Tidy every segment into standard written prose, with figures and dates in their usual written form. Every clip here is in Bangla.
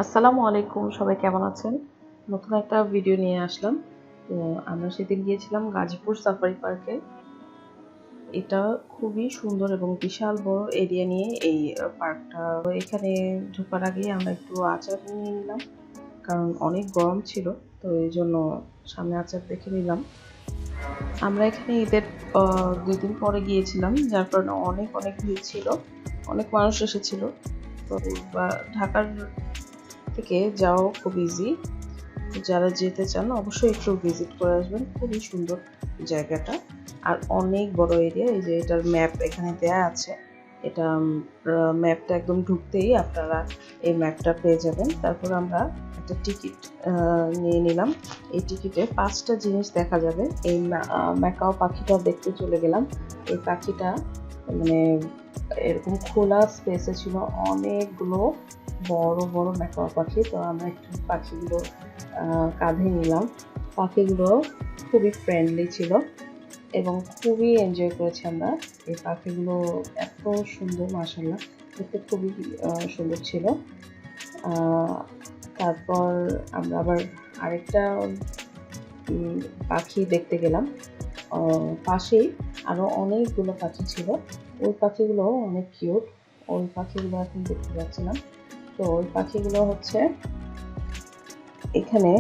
আসসালামু আলাইকুম, সবাই কেমন আছেন? নতুন একটা ভিডিও নিয়ে আসলাম। তো আমরা সেদিন গিয়েছিলাম গাজীপুর সাফারি পার্কে। এটা খুবই সুন্দর এবং বিশাল বড় এরিয়া নিয়ে এই পার্কটা। এখানে ঢোকার আগে আমরা একটু আচার নিয়ে নিলাম, কারণ অনেক গরম ছিল। তো এই জন্য সামনে আচার দেখে নিলাম। আমরা এখানে ঈদের 2 দিন পরে গিয়েছিলাম, যার কারণে অনেক ভিড় ছিল, অনেক মানুষ এসেছিল। তো ঢাকার থেকে যাওয়া খুব ইজি। যারা যেতে চান অবশ্যই একটু ভিজিট করে আসবেন, খুবই সুন্দর জায়গাটা আর অনেক বড় এরিয়া। এই যে এটার ম্যাপ এখানে দেয়া আছে, এটা ম্যাপটা একদম ঢুকতেই আপনারা এই ম্যাপটা পেয়ে যাবেন। তারপর আমরা একটা টিকিট নিয়ে নিলাম। এই টিকিটে 5টা জিনিস দেখা যাবে। এই ম্যাকাও পাখিটা দেখতে চলে গেলাম। এই পাখিটা মানে এরকম খোলা স্পেসে ছিল, অনেকগুলো বড় বড় ম্যাকাও পাখি। তো আমরা একটু পাখিগুলো কাঁধে নিলাম। পাখিগুলো খুবই ফ্রেন্ডলি ছিল এবং খুবই এনজয় করেছি আমরা। এই পাখিগুলো এত সুন্দর, মাশাআল্লাহ, দেখতে খুবই সুন্দর ছিল। তারপর আমরা আবার আরেকটা পাখি দেখতে গেলাম। পাশেই আরো অনেকগুলো পাখি ছিল, ওই পাখিগুলো অনেক কিউট। ওই পাখিগুলো এখন দেখতে পাচ্ছিলাম। তো ওই পাখিগুলো হচ্ছে এখানে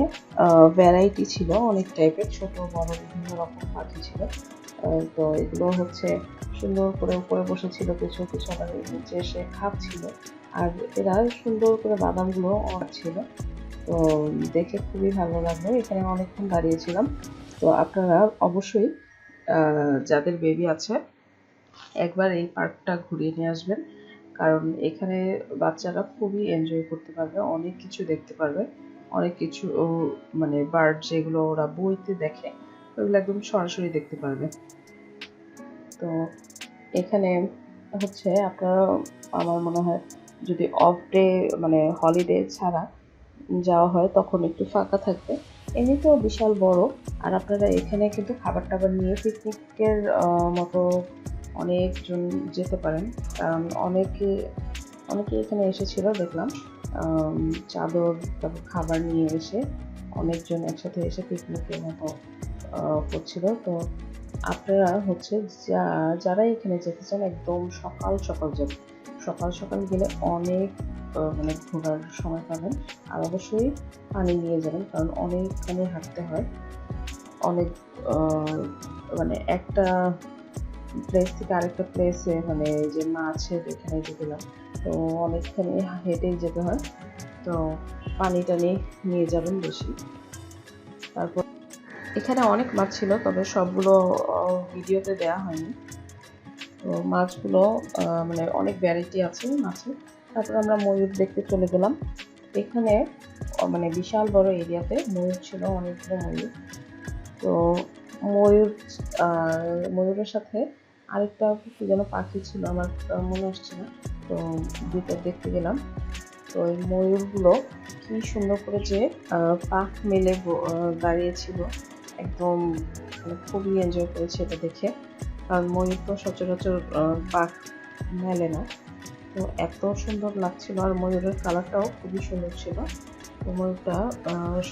ভ্যারাইটি ছিল, অনেক টাইপের, ছোট বড় বিভিন্ন রকম পাখি ছিল। তো এগুলো হচ্ছে সুন্দর করে উপরে বসেছিল, কিছু কিছু আবার নিচে এসে খাচ্ছিল, আর এরা সুন্দর করে বাদামগুলো ছিল। তো দেখে খুবই ভালো লাগলো, এখানে অনেকক্ষণ দাঁড়িয়েছিলাম। তো আপনারা অবশ্যই যাদের বেবি আছে একবার এই পার্কটা ঘুরিয়ে নিয়ে আসবেন, কারণ এখানে বাচ্চারা খুবই এনজয় করতে পারবে, অনেক কিছু দেখতে পারবে, অনেক কিছু মানে বার্ড যেগুলো ওরা বইতে দেখে ওগুলো একদম সরাসরি দেখতে পারবে। তো এখানে হচ্ছে আপনারা, আমার মনে হয় যদি অফ ডে মানে হলিডে ছাড়া যাওয়া হয় তখন একটু ফাঁকা থাকবে। এমনিতেও বিশাল বড়, আর আপনারা এখানে কিন্তু খাবার টাবার নিয়ে পিকনিকের মতো অনেকজন যেতে পারেন, কারণ অনেকে এখানে এসেছিল দেখলাম। চাদর, তারপর খাবার নিয়ে এসে অনেকজন একসাথে এসে পিকনিকের মতো করছিল। তো আপনারা হচ্ছে যারা এখানে যেতে চান একদম সকাল সকাল যাবেন। সকাল সকাল গেলে অনেক মানে ঘোরার সময় পাবেন। আর অবশ্যই পানি নিয়ে যাবেন, কারণ অনেকখানি হাঁটতে হয়। অনেক মানে একটা প্লেস থেকে আরেকটা প্লেসে, মানে যে মাছের এখানে যে গেলাম, তো অনেকখানি হেঁটেই যেতে হয়। তো পানি টানি নিয়ে যাবেন বেশি। তারপর এখানে অনেক মাছ ছিল, তবে সবগুলো ভিডিওতে দেওয়া হয়নি। তো মাছগুলো মানে অনেক ভ্যারাইটি আছে মাছের। তারপর আমরা ময়ূর দেখতে চলে গেলাম। এখানে মানে বিশাল বড় এরিয়াতে ময়ূর ছিল, অনেকগুলো ময়ূর। তো ময়ূর ময়ূরের সাথে আরেকটা কি যেন পাখি ছিল, আমার মনে আসছে না। তো দুটো দেখতে গেলাম। তো এই ময়ূরগুলো কি সুন্দর করে যে পাখ মেলে দাঁড়িয়েছিল, একদম মানে খুবই এনজয় করেছি এটা দেখে, কারণ ময়ূর তো সচরাচর পাখ মেলে না। তো এত সুন্দর লাগছিল, আর ময়ূরের কালারটাও খুবই সুন্দর ছিল। তো ময়ূরটা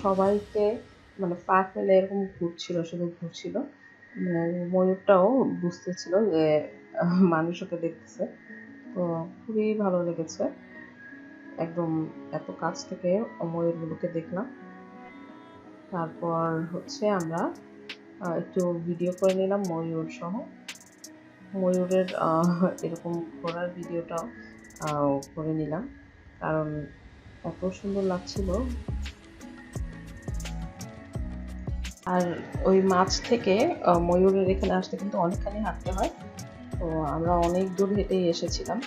সবাইকে মানে পাখ মেলে এরকম ঘুরছিল, শুধু ঘুরছিল। মানে ময়ূরটাও বুঝতেছিল যে মানুষ ওকে দেখতেছে। তো খুবই ভালো লেগেছে, একদম এত কাছ থেকে ময়ূরগুলোকে দেখলাম। তারপর হচ্ছে আমরা একটু ভিডিও করে নিলাম ময়ূর সহ। ময়ূরের এরকম ঘোরার ভিডিওটাও করে নিলাম, কারণ এত সুন্দর লাগছিল। আর ওই মাছ থেকে ময়ূরের এখানে আসতে কিন্তু অনেকখানি হাঁটতে হয়। তো আমরা অনেক দূর হেঁটেই এসেছিলাম।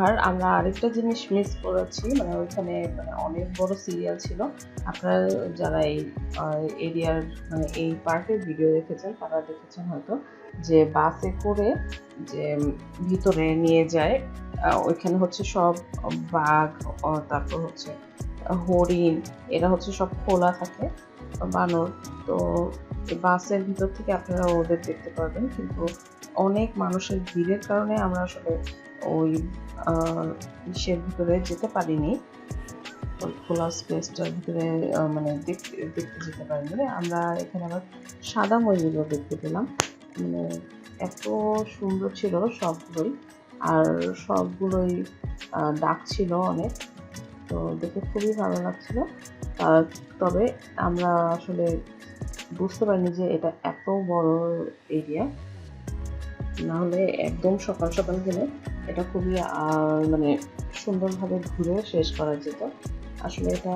আর আমরা আরেকটা জিনিস মিস করেছি, মানে ওইখানে মানে অনেক বড় সিরিয়াল ছিল। আপনারা যারা এই এরিয়ার মানে এই পার্কের ভিডিও দেখেছেন তারা দেখেছেন হয়তো, যে বাসে করে যে ভিতরে নিয়ে যায়। ওইখানে হচ্ছে সব বাঘ, তারপর হচ্ছে হরিণ, এরা হচ্ছে সব খোলা থাকে, বানর। তো এই বাসের ভিতর থেকে আপনারা ওদের দেখতে পারবেন, কিন্তু অনেক মানুষের ভিড়ের কারণে আমরা আসলে ওই ইসের ভিতরে যেতে পারিনি। খোলা স্পেসটার ভিতরে মানে দেখতে যেতে পারিনি। আমরা এখানে আবার সাদা ময়ূরও দেখতে পেলাম, মানে এত সুন্দর ছিল সবগুলোই, আর সবগুলোই ডাক ছিল অনেক, তো দেখে খুবই ভালো লাগছিল। তবে আমরা আসলে বুঝতে পারিনি যে এটা এত বড় এরিয়া, না হলে একদম সকাল সকাল গেলে এটা খুবই মানে সুন্দরভাবে ঘুরে শেষ করা যেত। আসলে এটা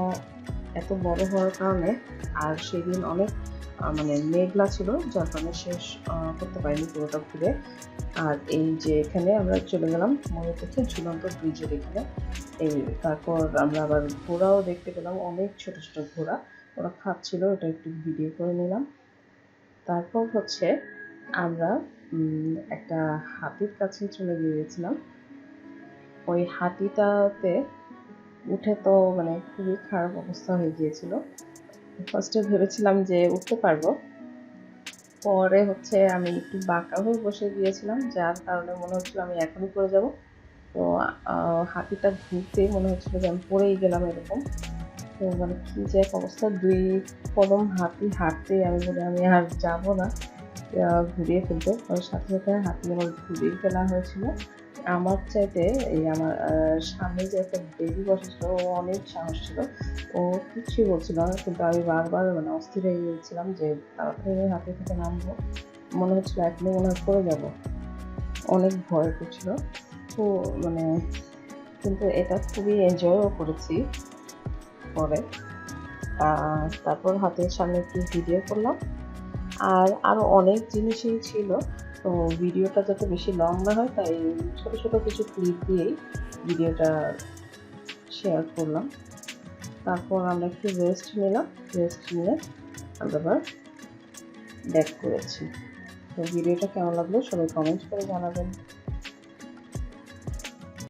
এত বড় হওয়ার কারণে আর সেদিন অনেক মানে মেঘলা ছিল, যার কারণে শেষ করতে পারিনি পুরোটা ঘুরে। আর এই যে এখানে আমরা চলে গেলাম ময়ূর দেখে ঝুলন্ত ব্রিজের এখানে। এই তারপর আমরা আবার ঘোড়াও দেখতে পেলাম, অনেক ছোট ছোট ঘোড়া, ওরা খাচ্ছিল, ওটা একটু ভিডিও করে নিলাম। তারপর হচ্ছে আমরা একটা হাতির কাছে চলে গিয়েছিলাম। ওই হাতিটাতে উঠে তো মানে খুবই খারাপ অবস্থা হয়ে গিয়েছিল। ফার্স্টে ভেবেছিলাম যে উঠতে পারবো, পরে হচ্ছে আমি একটু বাঁকা হয়ে বসে গিয়েছিলাম, যার কারণে মনে হচ্ছিল আমি এখনই পড়ে যাব। তো হাতিটা ঘুরতেই মনে হচ্ছিল যে আমি পড়েই গেলাম এরকম। তো মানে কি যে এক অবস্থা, 2 কদম হাতি হাঁটতেই আমি বলি আমি আর যাবো না, ঘুরিয়ে ফেলতে। ওর সাথে সাথে হাতি আমার ঘুরিয়ে ফেলা হয়েছিল। আমার চাইতে এই আমার সামনে যে একটা বেবি বসেছিল, ও অনেক সাহস ছিল, ও কিছুই বলছিল না, কিন্তু আমি বারবার মানে অস্থির হয়ে গিয়েছিলাম যে তাড়াতাড়ি হাতি থেকে নামবো, মনে হচ্ছিল এখনই মনে হয় পড়ে যাবো, অনেক ভয় করছিল। তো মানে কিন্তু এটা খুবই এনজয়ও করেছি পরে। তারপর হাতের সামনে একটু ভিডিও করলাম, আর আরও অনেক জিনিসই ছিল, তো ভিডিওটা যাতে বেশি লং না হয় তাই ছোট ছোট কিছু ক্লিপ দিয়েই ভিডিওটা শেয়ার করলাম। তারপর আমরা একটু রেস্ট নিলাম, রেস্ট নিয়ে আমরা আবার ব্যাক করেছি। তো ভিডিওটা কেমন লাগলো সবাই কমেন্ট করে জানাবেন।